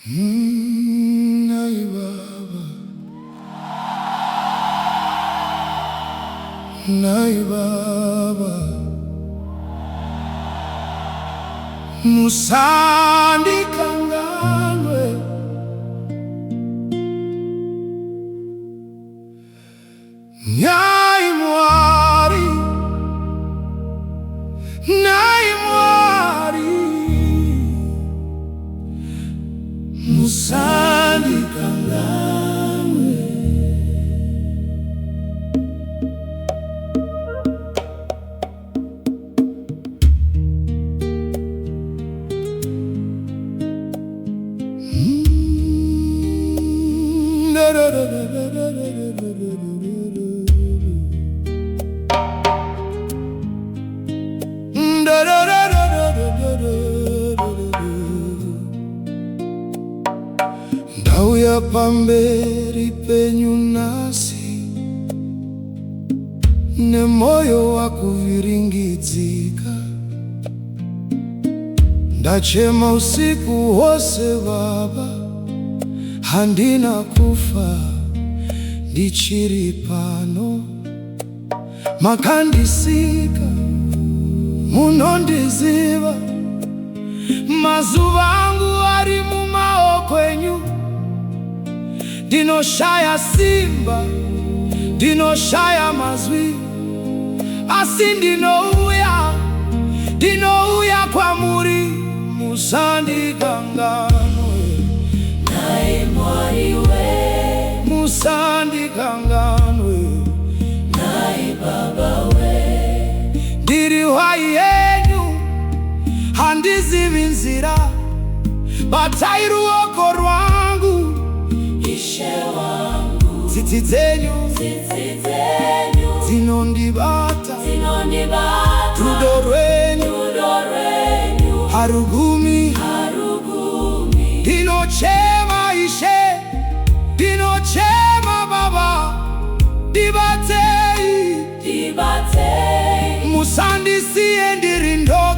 Nhai Baba, Nhai Baba, Musandikanganwe, Nhai Mwari, Nhai Mwari, Musandikanganwe. Ndauya pamberi penyu nasi nemoyo wakuviringidzika, ndachema usiku wose Baba, handina kufa ndichiri pano. Makandisika munondiziva, mazuva angu ari mumaoko enyu. Ndinoshaya simba, ndinoshaya mazwi, asi ndinouya kwamuri. Musandikanganwe, Nhai Mwari we, Musandikanganwe, Nhai Baba we. Ndiri hwai yenyu, handizivi nzira, batai ruoko rwangu. Ishe wangu, Tsitsi dzenyu dzinondibata, rudo rwenyu harugumi. Ndinochema Ishe, ndinochema Baba, ndibatei, musandisiye ndiri ndoga.